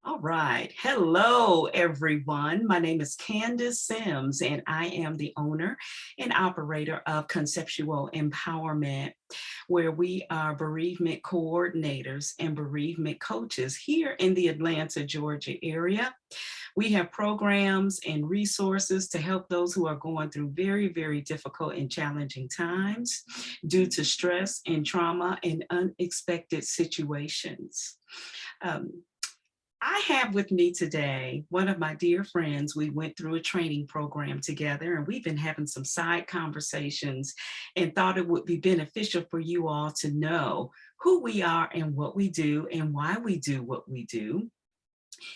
All right. Hello, everyone. My name is Candace Sims, and I am the owner and operator of Conceptual Empowerment, where we are bereavement coordinators and bereavement coaches here in the Atlanta, Georgia area. We have programs and resources to help those who are going through very, very difficult and challenging times due to stress and trauma and unexpected situations. Um, I have with me today one of my dear friends. We went through a training program together and we've been having some side conversations and thought it would be beneficial for you all to know who we are and what we do and why we do what we do.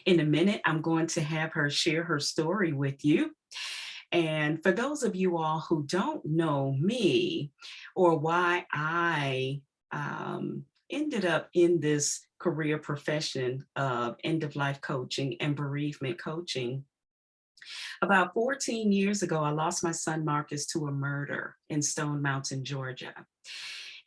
In a minute, I'm going to have her share her story with you. And for those of you all who don't know me or why I ended up in this career profession of end of life coaching and bereavement coaching, about 14 years ago, I lost my son Marcus to a murder in Stone Mountain, Georgia.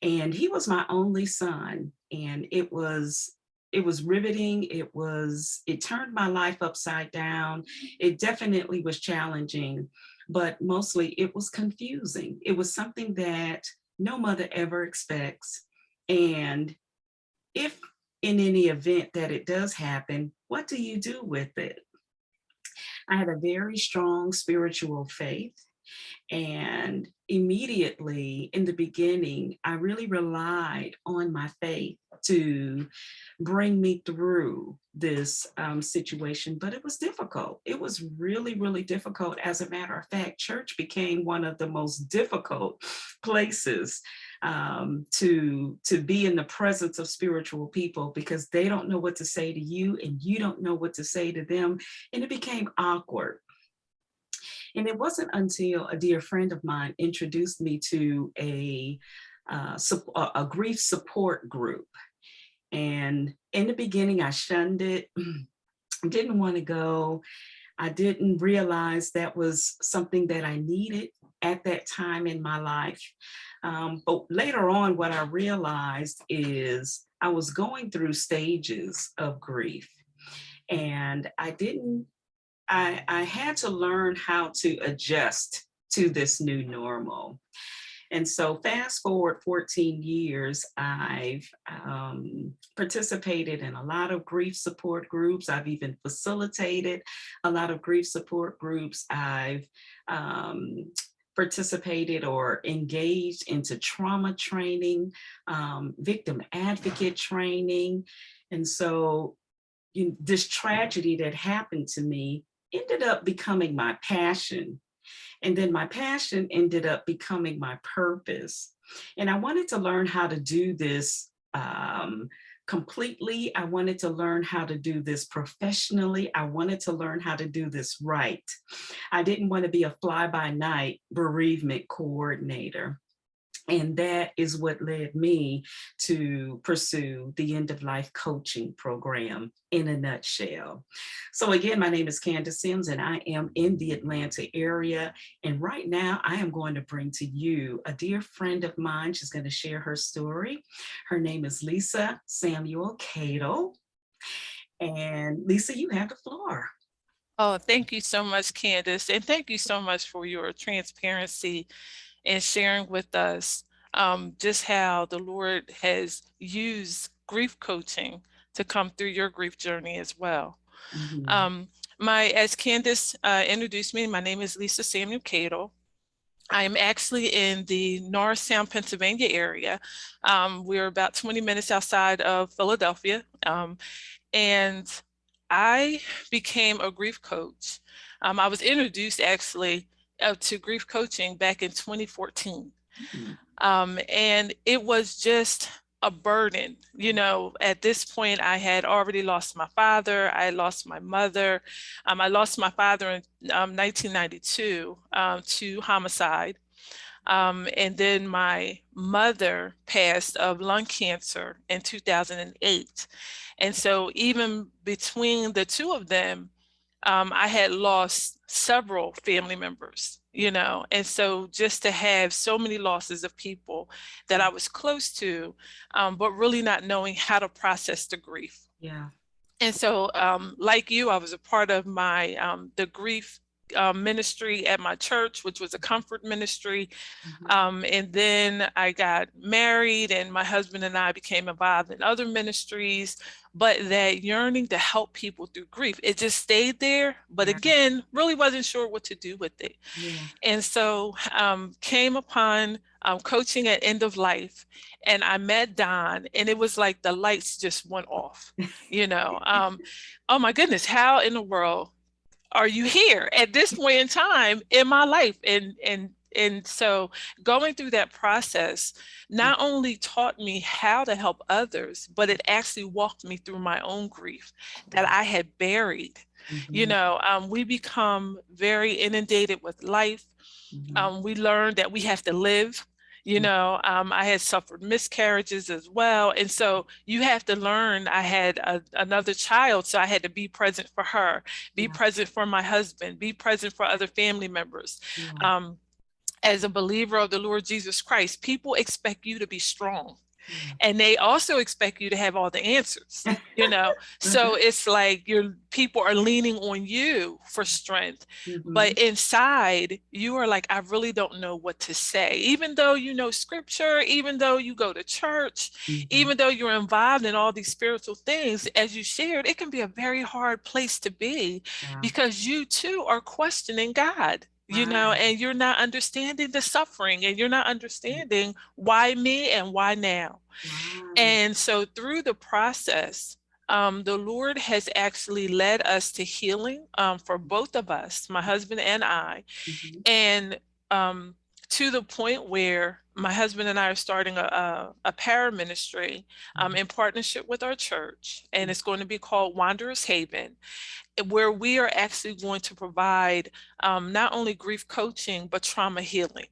And he was my only son. And it was riveting. It turned my life upside down. It definitely was challenging, but mostly it was confusing. It was something that no mother ever expects. And if in any event that it does happen, what do you do with it? I had a very strong spiritual faith. And immediately in the beginning, I really relied on my faith to bring me through this situation, but it was difficult. It was really, really difficult. As a matter of fact, church became one of the most difficult places to be in the presence of spiritual people because they don't know what to say to you and you don't know what to say to them. And it became awkward. And it wasn't until a dear friend of mine introduced me to a grief support group. And in the beginning, I shunned it, didn't want to go. I didn't realize that was something that I needed at that time in my life. But later on, what I realized is I was going through stages of grief. And I had to learn how to adjust to this new normal. And so fast forward 14 years, I've participated in a lot of grief support groups. I've even facilitated a lot of grief support groups. I've participated or engaged into trauma training, victim advocate training. And so this tragedy that happened to me ended up becoming my passion. And then my passion ended up becoming my purpose. And I wanted to learn how to do this completely. I wanted to learn how to do this professionally. I wanted to learn how to do this right. I didn't want to be a fly-by-night bereavement coordinator. And that is what led me to pursue the end of life coaching program in a nutshell. So again, my name is Candace Sims and I am in the Atlanta area. And right now I am going to bring to you a dear friend of mine. She's going to share her story. Her name is Lisa Samuel Cato. And Lisa, you have the floor. Oh, thank you so much, Candace. And thank you so much for your transparency and sharing with us just how the Lord has used grief coaching to come through your grief journey as well. Mhm. Um, as Candace introduced me, my name is Lisa Samuel Cato. I am actually in the Norristown, Pennsylvania area. We're about 20 minutes outside of Philadelphia. And I became a grief coach. I was introduced actually to grief coaching back in 2014. Mhm. And it was just a burden. At this point, I had already lost my father. I lost my mother. I lost my father in 1992 to homicide. And then my mother passed of lung cancer in 2008. And so even between the two of them, I had lost several family members, and so just to have so many losses of people that I was close to, but really not knowing how to process the grief. Yeah. And so, like you, I was a part of my the grief ministry at my church, which was a comfort ministry. Mhm. And then I got married, and my husband and I became involved in other ministries. But that yearning to help people through grief, it just stayed there. But Yeah, again, really wasn't sure what to do with it. yeah. And so came upon coaching at End of Life, and I met Don, and it was like the lights just went off. You know, oh my goodness, how in the world are you here at this point in time in my life? And so going through that process not only taught me how to help others, but it actually walked me through my own grief that I had buried. You Mhm, know, we become very inundated with life. mhm, We learned that we have to live. You mhm. know, I had suffered miscarriages as well. And so you have to learn. I had another child, so I had to be present for her, be Yeah, present for my husband, be present for other family members. yeah, Um, as a believer of the Lord Jesus Christ, people expect you to be strong, yeah. and they also expect you to have all the answers, you know. So it's like your people are leaning on you for strength, but Mhm, inside you are like, I really don't know what to say, even though you know scripture, even though you go to church, mhm. even though you're involved in all these spiritual things. As you shared, it can be a very hard place to be, Yeah, because you too are questioning God, you know, right. and you're not understanding the suffering, and you're not understanding why me and why now. Right. And so through the process, the Lord has actually led us to healing for both of us, my husband and I. Mhm, And um, to the point where my husband and I are starting a para ministry mhm, in partnership with our church. And mhm. it's going to be called Wanderers Haven, where we are actually going to provide not only grief coaching, but trauma healing.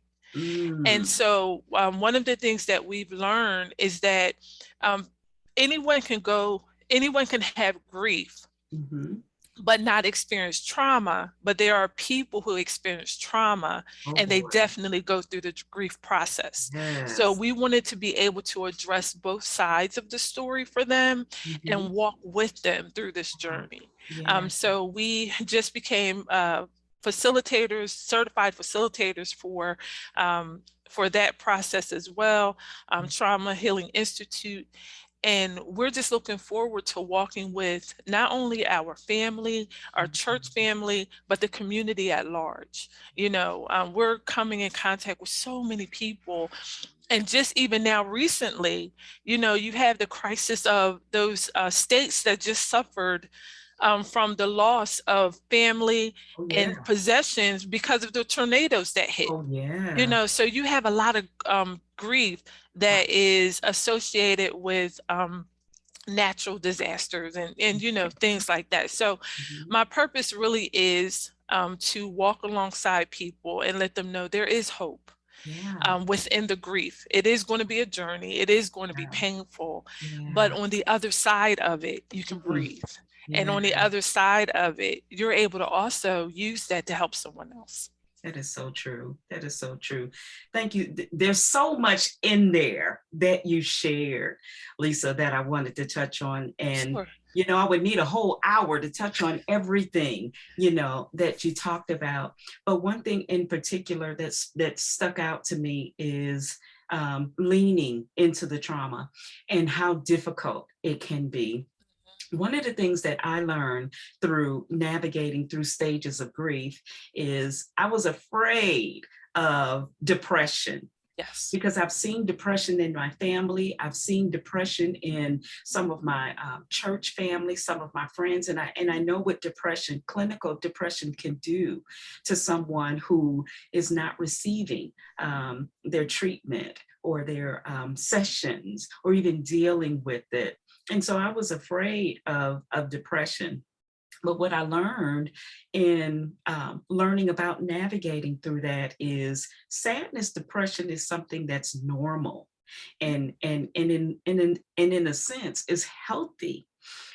And Mm, so, one of the things that we've learned is that um, anyone can go, anyone can have grief, mhm. but not experience trauma. But there are people who experience trauma, Oh and they boy. definitely go through the grief process. So Yes. we wanted to be able to address both sides of the story for them Mhm. and walk with them through this Wow. journey. Yeah. So we just became facilitators, certified facilitators for that process as well, Trauma Healing Institute. And we're just looking forward to walking with not only our family, our church Mhm. family, but the community at large. You know, we're coming in contact with so many people. And just even now, recently, you know, you have the crisis of those states that just suffered from the loss of family Oh and yeah. possessions because of the tornadoes that hit. Oh You yeah. know, so you have a lot of grief Right. that is associated with natural disasters and you know, things like that. So Mhm. my purpose really is to walk alongside people and let them know there is hope Yeah. within the grief. It is going to be a journey. It is going to be Yeah. painful, but Yeah. on the other side of it, you can Mhm. breathe. And Yeah. on the other side of it, you're able to also use that to help someone else. That is so true. That is so true. Thank you. There's so much in there that you shared, Lisa, that I wanted to touch on. And, Sure. you know, I would need a whole hour to touch on everything, you know, that you talked about. But one thing in particular that stuck out to me is leaning into the trauma and how difficult it can be. One of the things that I learned through navigating through stages of grief is I was afraid of depression Yes. because I've seen depression in my family. I've seen depression in some of my church family, some of my friends, and I know what depression, clinical depression, can do to someone who is not receiving their treatment or their sessions or even dealing with it. And so I was afraid of depression. But what I learned in learning about navigating through that is sadness, depression is something that's normal, and in a sense is healthy.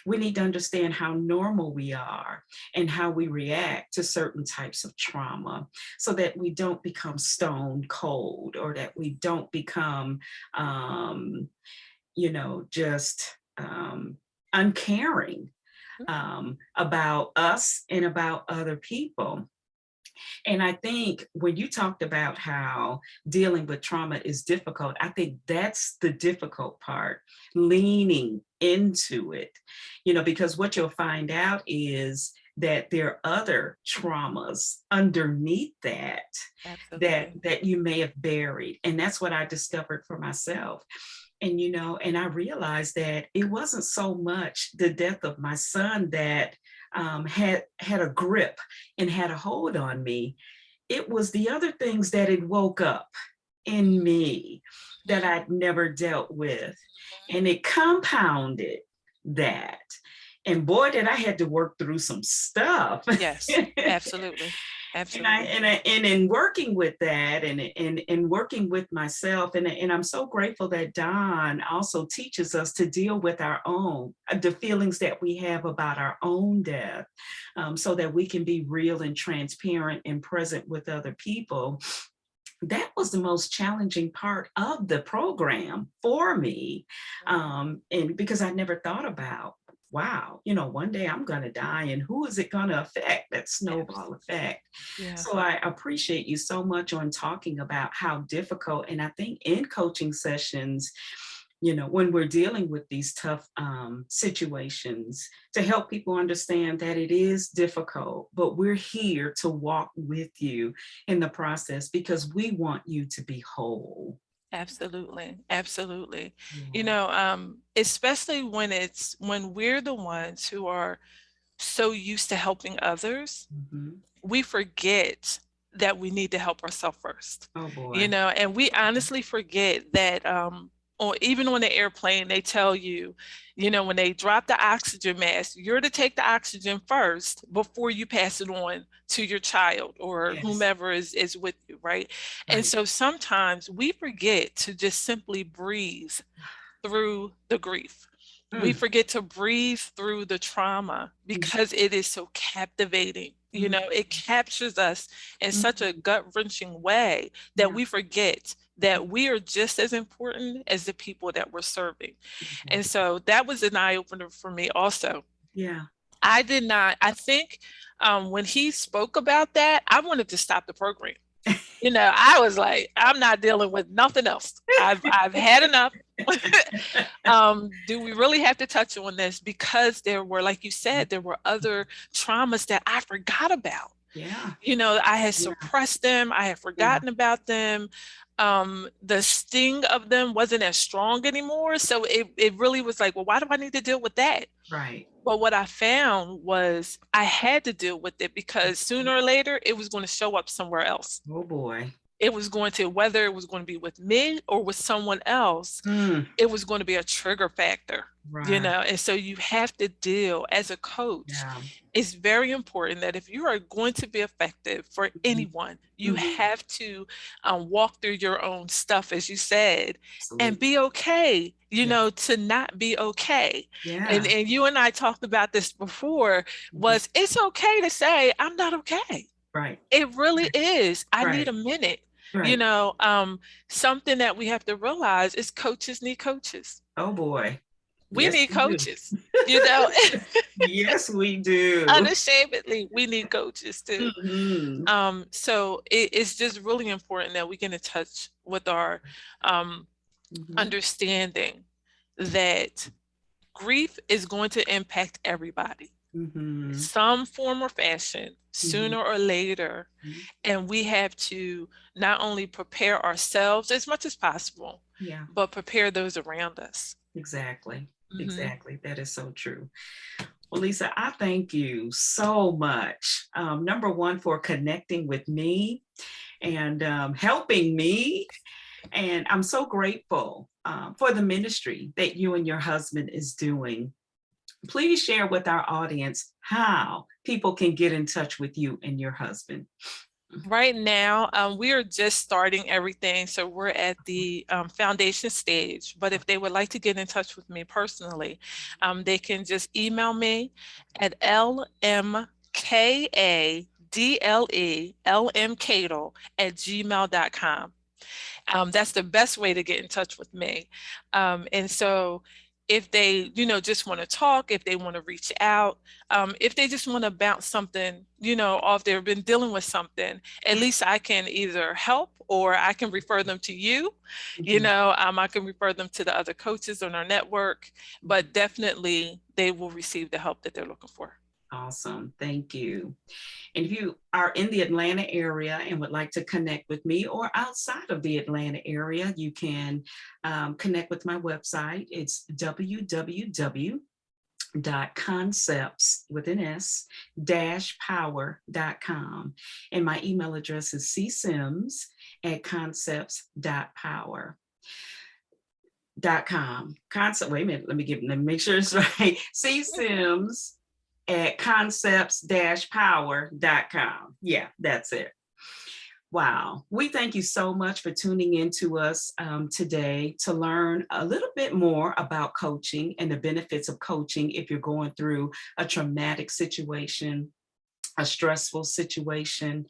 We need to understand how normal we are and how we react to certain types of trauma, so that we don't become stone cold, or that we don't become, just uncaring. about us and about other people. And I think when you talked about how dealing with trauma is difficult, I think that's the difficult part, leaning into it, because what you'll find out is that there are other traumas underneath Absolutely. that you may have buried. And that's what I discovered for myself. And I realized that it wasn't so much the death of my son that had a grip and had a hold on me. It was the other things that it woke up in me that Mhm. I'd never dealt with, and it compounded that. And boy, did I had to work through some stuff. Yes, absolutely. Absolutely. And in working with that, and working with myself, and I'm so grateful that Don also teaches us to deal with our own the feelings that we have about our own death, so that we can be real and transparent and present with other people. That was the most challenging part of the program for me, and because I never thought about, wow, one day I'm going to die, and who is it going to affect, that snowball Absolutely. effect. Yeah. So I appreciate you so much on talking about how difficult, and I think in coaching sessions, when we're dealing with these tough situations, to help people understand that it is difficult, but we're here to walk with you in the process because we want you to be whole. Absolutely. Absolutely. Yeah. Especially when we're the ones who are so used to helping others, Mhm. we forget that we need to help ourselves first. Oh boy. And we honestly forget that or even on the airplane, they tell you, when they drop the oxygen mask, you're to take the oxygen first before you pass it on to your child or Yes. whomever is with you, right? And Right. so sometimes we forget to just simply breathe through the grief. We Mm. forget to breathe through the trauma Mm. because it is so captivating. Mm. It captures us in such a Mm. gut-wrenching way that Yeah. we forget that we are just as important as the people that we're serving. And Exactly. so that was an eye-opener for me also. Yeah. I did not, I think when he spoke about that, I wanted to stop the program. I was like, I'm not dealing with nothing else. I've had enough. Do we really have to touch on this? Because there were, like you said, there were other traumas that I forgot about. Yeah. I had Yeah. suppressed them, I had Yeah. forgotten about them. The sting of them wasn't as strong anymore. So it really was like, well, why do I need to deal with that? Right. But what I found was I had to deal with it because sooner or later it was going to show up somewhere else. Oh boy. It was going to, whether it was going to be with me or with someone else, Mm. it was going to be a trigger factor, Right. and so you have to deal as a coach. Yeah. It's very important that if you are going to be effective for Mhm. anyone, you Mhm. have to walk through your own stuff, as you said, and Absolutely. be okay, Yeah. to not be okay. And Yeah. and you and I talked about this before, Mhm. was it's okay to say, I'm not okay. Right. It really is. I need Right. a minute. You Right. know, um, Something that we have to realize is coaches need coaches. Oh boy. We Yes, need we do. coaches, you know, Yes, we do. unashamedly, we need coaches too. Mhm. So it's just really important that we get in touch with our um, Mhm. understanding that grief is going to impact everybody, Mhm. some form or fashion, Mhm. sooner or later. Mhm. And we have to not only prepare ourselves as much as possible, Yeah, but prepare those around us. exactly. Hmm. Exactly. That is so true. Well, Lisa, I thank you so much. Number one, for connecting with me and helping me. And I'm so grateful for the ministry that you and your husband is doing. Please share with our audience how people can get in touch with you and your husband. Right now, we are just starting everything, so we're at the foundation stage. But if they would like to get in touch with me personally, they can just email me at lmkadlelmkadle@gmail.com. That's the best way to get in touch with me. And so if they, just want to talk, if they want to reach out, if they just want to bounce something, off they've been dealing with something, at least I can either help or I can refer them to you. Mhm, I can refer them to the other coaches on our network, mhm. but definitely they will receive the help that they're looking for. Awesome. Thank you. And if you are in the Atlanta area and would like to connect with me or outside of the Atlanta area, you can connect with my website. It's www.concepts with an S power.com. And my email address is csims@concepts.power.com. Concept, wait a minute, let me make sure it's right. csims@concepts-power.com. Yeah, that's it. Wow. We thank you so much for tuning in to us today to learn a little bit more about coaching and the benefits of coaching if you're going through a traumatic situation, a stressful situation,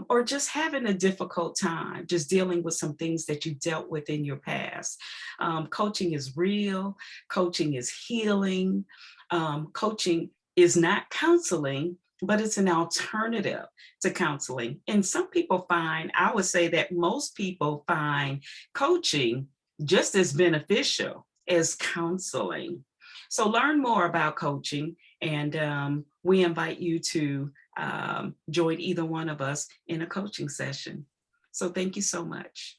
or just having a difficult time, just dealing with some things that you dealt with in your past. Coaching is real, coaching is healing, coaching is not counseling, but it's an alternative to counseling. And some people find, I would say that most people find coaching just as beneficial as counseling. So learn more about coaching, and we invite you to join either one of us in a coaching session. So thank you so much.